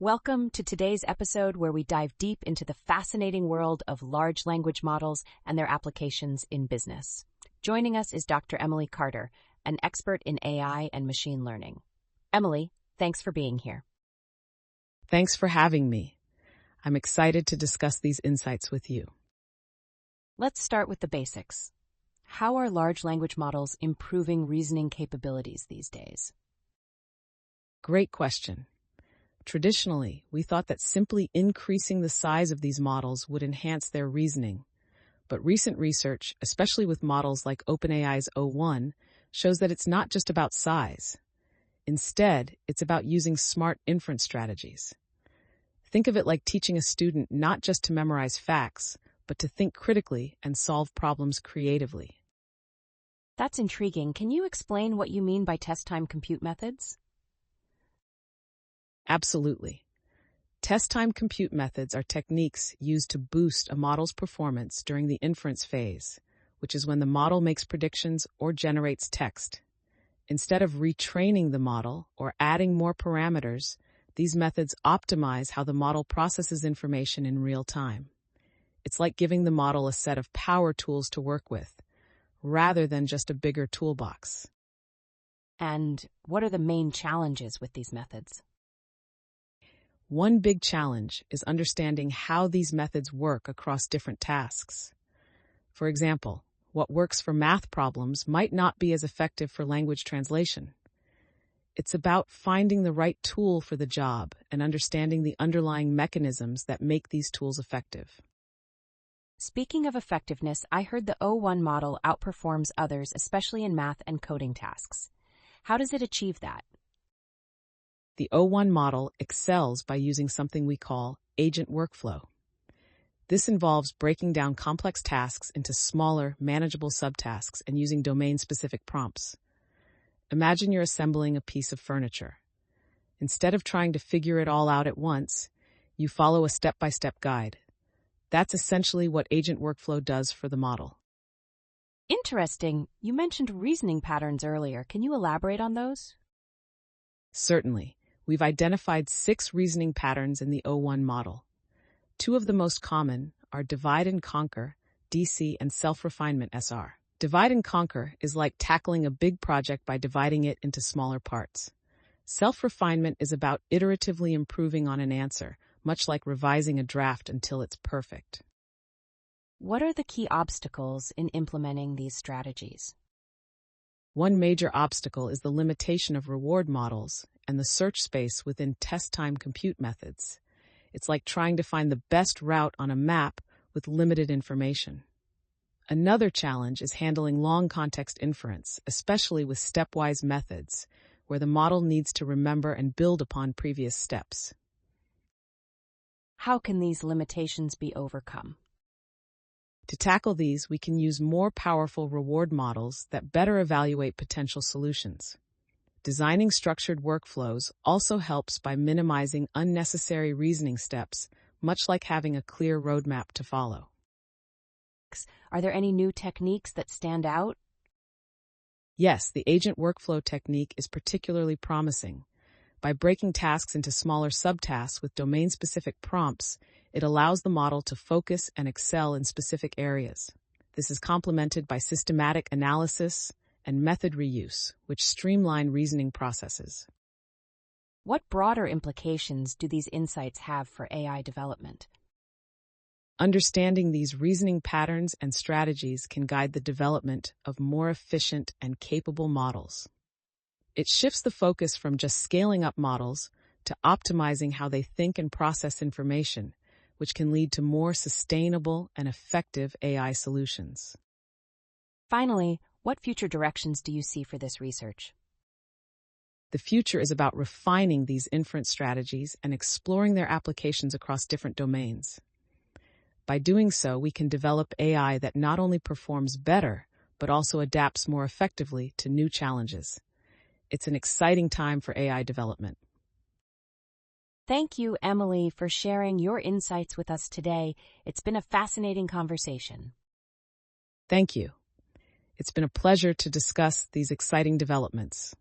Welcome to today's episode where we dive deep into the fascinating world of large language models and their applications in business. Joining us is Dr. Emily Carter, an expert in AI and machine learning. Emily, thanks for being here. Thanks for having me. I'm excited to discuss these insights with you. Let's start with the basics. How are large language models improving reasoning capabilities these days? Great question. Traditionally, we thought that simply increasing the size of these models would enhance their reasoning. But recent research, especially with models like OpenAI's o1, shows that it's not just about size. Instead, it's about using smart inference strategies. Think of it like teaching a student not just to memorize facts, but to think critically and solve problems creatively. That's intriguing. Can you explain what you mean by test-time compute methods? Absolutely. Test-time compute methods are techniques used to boost a model's performance during the inference phase, which is when the model makes predictions or generates text. Instead of retraining the model or adding more parameters, these methods optimize how the model processes information in real time. It's like giving the model a set of power tools to work with, rather than just a bigger toolbox. And what are the main challenges with these methods? One big challenge is understanding how these methods work across different tasks. For example, what works for math problems might not be as effective for language translation. It's about finding the right tool for the job and understanding the underlying mechanisms that make these tools effective. Speaking of effectiveness, I heard the o1 model outperforms others, especially in math and coding tasks. How does it achieve that? The o1 model excels by using something we call agent workflow. This involves breaking down complex tasks into smaller, manageable subtasks and using domain-specific prompts. Imagine you're assembling a piece of furniture. Instead of trying to figure it all out at once, you follow a step-by-step guide. That's essentially what agent workflow does for the model. Interesting. You mentioned reasoning patterns earlier. Can you elaborate on those? Certainly. We've identified 6 reasoning patterns in the o1 model. 2 of the most common are divide and conquer, DC, and self-refinement, SR. Divide and conquer is like tackling a big project by dividing it into smaller parts. Self-refinement is about iteratively improving on an answer, much like revising a draft until it's perfect. What are the key obstacles in implementing these strategies? One major obstacle is the limitation of reward models and the search space within test-time compute methods. It's like trying to find the best route on a map with limited information. Another challenge is handling long context inference, especially with stepwise methods, where the model needs to remember and build upon previous steps. How can these limitations be overcome? To tackle these, we can use more powerful reward models that better evaluate potential solutions. Designing structured workflows also helps by minimizing unnecessary reasoning steps, much like having a clear roadmap to follow. Are there any new techniques that stand out? Yes, the agent workflow technique is particularly promising. By breaking tasks into smaller subtasks with domain-specific prompts, it allows the model to focus and excel in specific areas. This is complemented by systematic analysis and method reuse, which streamline reasoning processes. What broader implications do these insights have for AI development? Understanding these reasoning patterns and strategies can guide the development of more efficient and capable models. It shifts the focus from just scaling up models to optimizing how they think and process information, which can lead to more sustainable and effective AI solutions. Finally, what future directions do you see for this research? The future is about refining these inference strategies and exploring their applications across different domains. By doing so, we can develop AI that not only performs better, but also adapts more effectively to new challenges. It's an exciting time for AI development. Thank you, Emily, for sharing your insights with us today. It's been a fascinating conversation. Thank you. It's been a pleasure to discuss these exciting developments.